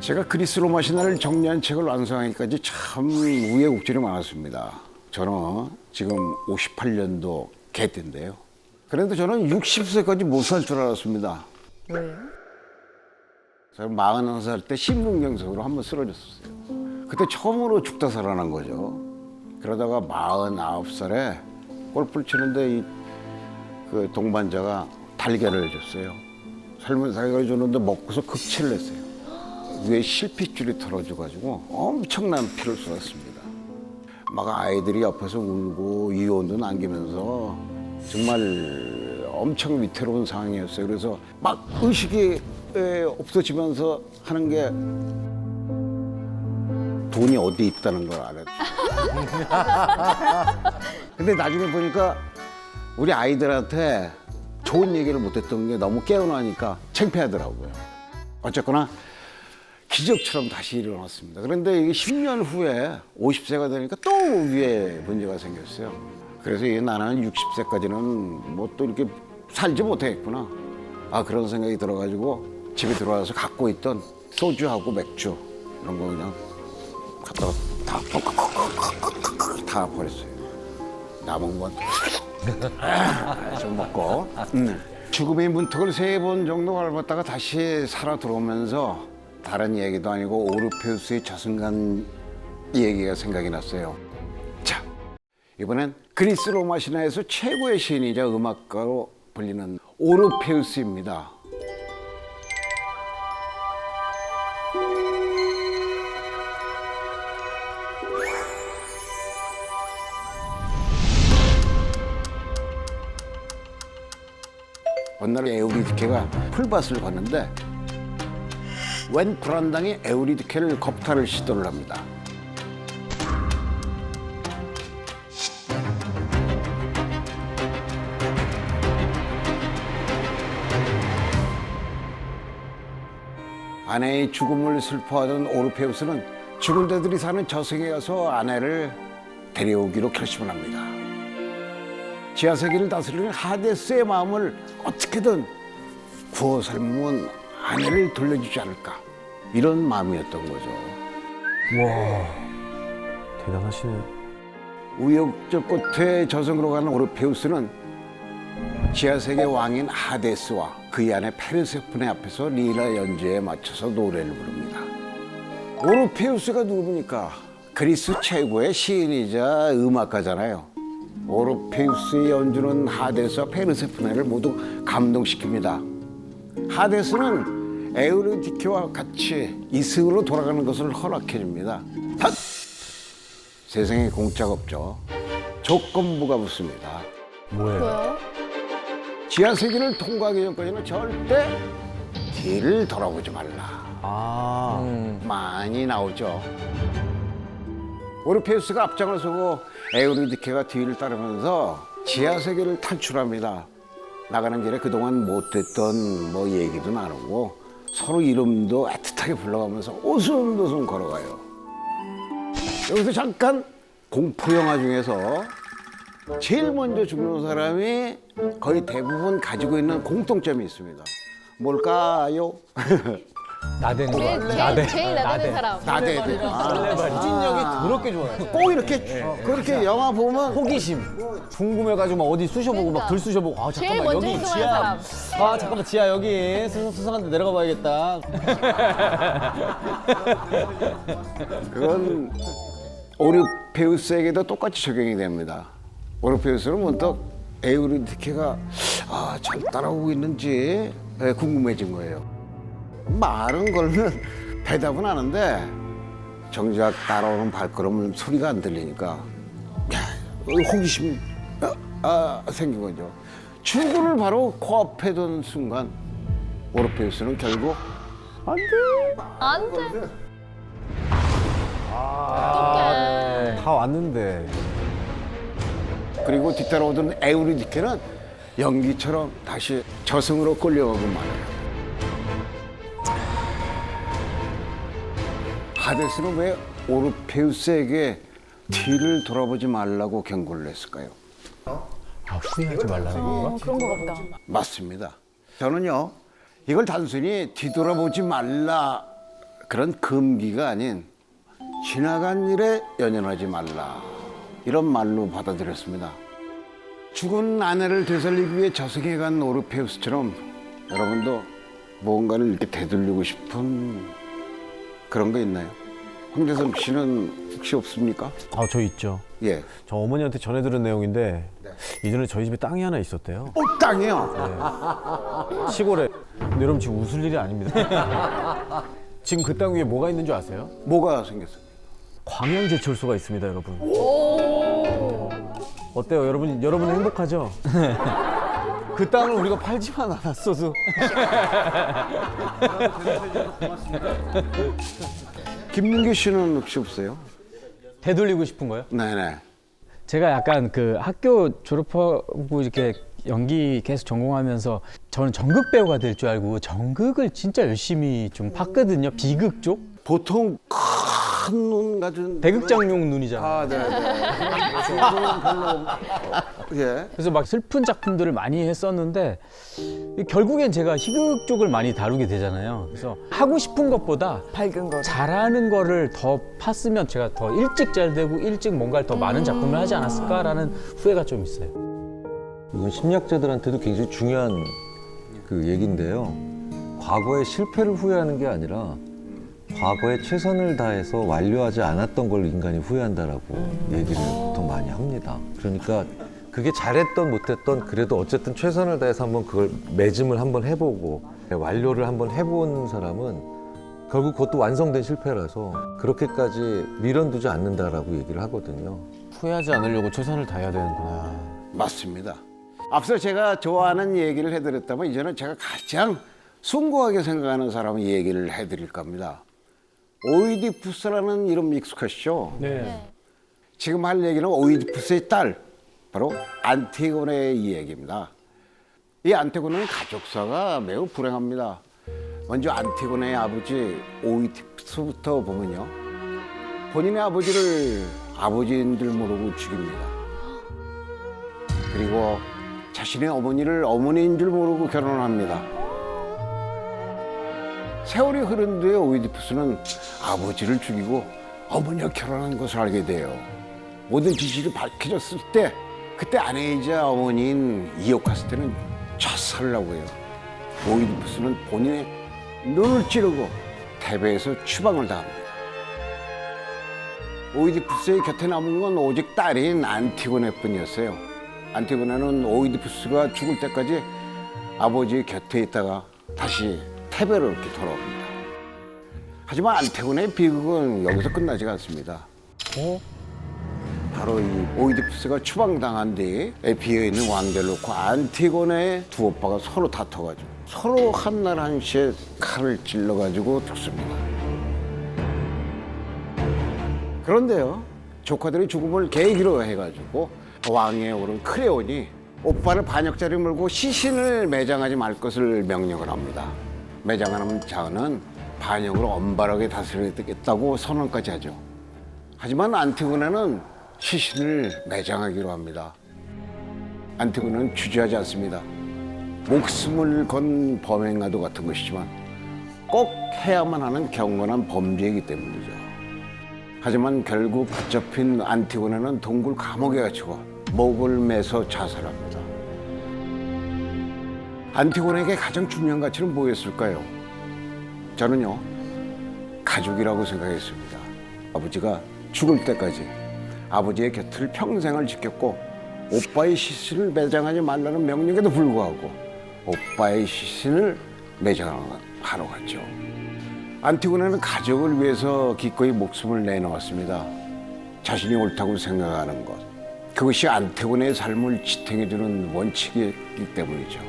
제가 그리스 로마 신화를 정리한 책을 완성하기까지 참 우여곡절이 많았습니다. 저는 지금 58년도 개띠인데요. 그런데 저는 60세까지 못 살 줄 알았습니다. 왜요? 저는 41살 때 심근경색으로 한번 쓰러졌었어요. 그때 처음으로 죽다 살아난 거죠. 그러다가 49살에 골프를 치는데 그 동반자가 달걀을 해줬어요. 삶은 달걀을 줬는데 먹고서 극치를 했어요. 위에 실핏줄이 털어져가지고 엄청난 피를 쏟았습니다. 막 아이들이 옆에서 울고 이혼도 남기면서 정말 엄청 위태로운 상황이었어요. 그래서 막 의식이 없어지면서 하는 게 돈이 어디 있다는 걸 알았죠. 근데 나중에 보니까 우리 아이들한테 좋은 얘기를 못했던 게 너무 깨어나니까 창피하더라고요. 어쨌거나 기적처럼 다시 일어났습니다. 그런데 이게 10년 후에 50세가 되니까 또 위에 문제가 생겼어요. 그래서 나는 60세까지는 뭐 또 이렇게 살지 못하겠구나. 그런 생각이 들어가지고 집에 들어와서 갖고 있던 소주하고 맥주 이런 거 그냥 갖다가 다 버렸어요. 남은 건 좀 먹고. 죽음의 문턱을 3번 정도 밟았다가 다시 살아 들어오면서 다른 얘기도 아니고 오르페우스의 저승간 얘기가 생각이 났어요. 자, 이번엔 그리스 로마 신화에서 최고의 시인이자 음악가로 불리는 오르페우스입니다. 어느 날 에우리디케가 풀밭을 갔는데 웬 불안당이 에우리디케를 겁탈을 시도를 합니다. 아내의 죽음을 슬퍼하던 오르페우스는 죽은 자들이 사는 저승에 가서 아내를 데려오기로 결심을 합니다. 지하세계를 다스리는 하데스의 마음을 어떻게든 구워 삶은 아내를 돌려주지 않을까, 이런 마음이었던 거죠. 와, 대단하시네. 우여곡절 끝에 저승으로 가는 오르페우스는 지하세계 왕인 하데스와 그의 아내 페르세포네 앞에서 리라 연주에 맞춰서 노래를 부릅니다. 오르페우스가 누굽니까? 그리스 최고의 시인이자 음악가잖아요. 오르페우스의 연주는 하데스와 페르세포네를 모두 감동시킵니다. 하데스는 에우리디케와 같이 이승으로 돌아가는 것을 허락해 줍니다. 단! 세상에 공짜가 없죠. 조건부가 붙습니다. 뭐예요? 왜요? 지하세계를 통과하기 전까지는 절대 뒤를 돌아보지 말라. 많이 나오죠. 오르페우스가 앞장을 서고 에우리디케가 뒤를 따르면서 지하세계를 탈출합니다. 나가는 길에 그동안 못했던 뭐 얘기도 나누고 서로 이름도 애틋하게 불러가면서 오순도순 걸어가요. 여기서 잠깐 공포 영화 중에서 제일 먼저 죽는 사람이 거의 대부분 가지고 있는 공통점이 있습니다. 뭘까요? 나대는 제일 나대는 사람. 나대야 돼. 추진력이 더럽게 좋아요. 꼭 이렇게 그렇게 영화 보면 호기심. 궁금해가지고 막 어디 쑤셔보고 막 들 쑤셔보고 제일 잠깐만 먼저 여기 행동하는 지하 사람. 잠깐만 지하 여기 수상한데 내려가 봐야겠다. 그건 오르페우스에게도 똑같이 적용이 됩니다. 오르페우스는 문득 에우리디케가 잘 따라오고 있는지 궁금해진 거예요. 말은 걸면 대답은 하는데 정작 따라오는 발걸음 소리가 안 들리니까 호기심이 생긴 거죠. 출구를 바로 코앞에 둔 순간 오르페우스는 결국 안 돼. 다 왔는데. 그리고 뒤따라오던 에우리디케는 연기처럼 다시 저승으로 끌려가고 말아요. 하데스는 왜 오르페우스에게 뒤를 돌아보지 말라고 경고를 했을까요? 후회하지 말라는 건가? 그런 거 같다. 맞습니다. 저는요, 이걸 단순히 뒤돌아보지 말라 그런 금기가 아닌 지나간 일에 연연하지 말라 이런 말로 받아들였습니다. 죽은 아내를 되살리기 위해 저승에 간 오르페우스처럼 여러분도 무언가를 이렇게 되돌리고 싶은 그런 거 있나요? 황재성 씨는 혹시 없습니까? 아, 저 있죠. 예. 저 어머니한테 전해 들은 내용인데 예전에 저희 집에 땅이 하나 있었대요. 땅이요? 시골에. 근데 여러분 지금 웃을 일이 아닙니다. 지금 그 땅 위에 뭐가 있는 줄 아세요? 뭐가 생겼어요? 광양제철소가 있습니다, 여러분. 어때요, 여러분? 여러분 행복하죠? 그 땅을 우리가 팔지만 않았어도. 김민기 씨는 혹시 없어요? 되돌리고 싶은 거요? 네네. 제가 약간 그 학교 졸업하고 이렇게 연기 계속 전공하면서 저는 전극 배우가 될 줄 알고 전극을 진짜 열심히 좀 봤거든요. 비극 쪽. 보통 큰 눈 가진 대극장용 눈이잖아요. 아, 네네. 그건 별로 예. 그래서 막 슬픈 작품들을 많이 했었는데 결국엔 제가 희극 쪽을 많이 다루게 되잖아요. 그래서 하고 싶은 것보다 밝은 거. 잘하는 거를 더 팠으면 제가 더 일찍 잘 되고 일찍 뭔가를 더 많은 작품을 하지 않았을까라는 후회가 좀 있어요. 이건 심리학자들한테도 굉장히 중요한 그 얘기인데요. 과거의 실패를 후회하는 게 아니라 과거에 최선을 다해서 완료하지 않았던 걸 인간이 후회한다라고 얘기를 보통 많이 합니다. 그러니까 그게 잘했던 못했던 그래도 어쨌든 최선을 다해서 한번 그걸 매짐을 한번 해보고 완료를 한번 해본 사람은 결국 그것도 완성된 실패라서 그렇게까지 미련두지 않는다라고 얘기를 하거든요. 후회하지 않으려고 최선을 다해야 되는구나. 맞습니다. 앞서 제가 좋아하는 얘기를 해드렸다면 이제는 제가 가장 숭고하게 생각하는 사람의 얘기를 해드릴 겁니다. 오이디푸스라는 이름 익숙하시죠? 네. 지금 할 얘기는 오이디푸스의 딸, 바로 안티고네의 이야기입니다. 이 안티고네는 가족사가 매우 불행합니다. 먼저 안티고네의 아버지 오이디푸스부터 보면요. 본인의 아버지를 아버지인 줄 모르고 죽입니다. 그리고 자신의 어머니를 어머니인 줄 모르고 결혼합니다. 세월이 흐른 뒤에 오이디푸스는 아버지를 죽이고 어머니와 결혼한 것을 알게 돼요. 모든 진실이 밝혀졌을 때 그때 아내이자 어머니인 이오카스테는 자살을 하고 해요. 오이디푸스는 본인의 눈을 찌르고 테베에서 추방을 당합니다. 오이디푸스의 곁에 남은 건 오직 딸인 안티고네뿐이었어요. 안티고네는 오이디푸스가 죽을 때까지 아버지의 곁에 있다가 다시 테베로 이렇게 돌아옵니다. 하지만 안티고네의 비극은 여기서 끝나지가 않습니다. 바로 이 오이디푸스가 추방당한 뒤에 비어있는 왕대를 놓고 안티고네의 두 오빠가 서로 다퉈가지고 서로 한날 한시에 칼을 찔러가지고 죽습니다. 그런데요, 조카들이 죽음을 계기로 해가지고 왕위에 오른 크레온이 오빠를 반역자리 물고 시신을 매장하지 말 것을 명령을 합니다. 매장하는 자는 반역으로 엄발하게 다스리겠다고 선언까지 하죠. 하지만 안티고네는 시신을 매장하기로 합니다. 안티고네는 주저하지 않습니다. 목숨을 건 범행과도 같은 것이지만 꼭 해야만 하는 경건한 범죄이기 때문이죠. 하지만 결국 붙잡힌 안티고네는 동굴 감옥에 갇히고 목을 매서 자살합니다. 안티고네에게 가장 중요한 가치는 뭐였을까요? 저는요, 가족이라고 생각했습니다. 아버지가 죽을 때까지 아버지의 곁을 평생을 지켰고 오빠의 시신을 매장하지 말라는 명령에도 불구하고 오빠의 시신을 매장하러 갔죠. 안티고네는 가족을 위해서 기꺼이 목숨을 내놓았습니다. 자신이 옳다고 생각하는 것, 그것이 안티고네의 삶을 지탱해주는 원칙이기 때문이죠.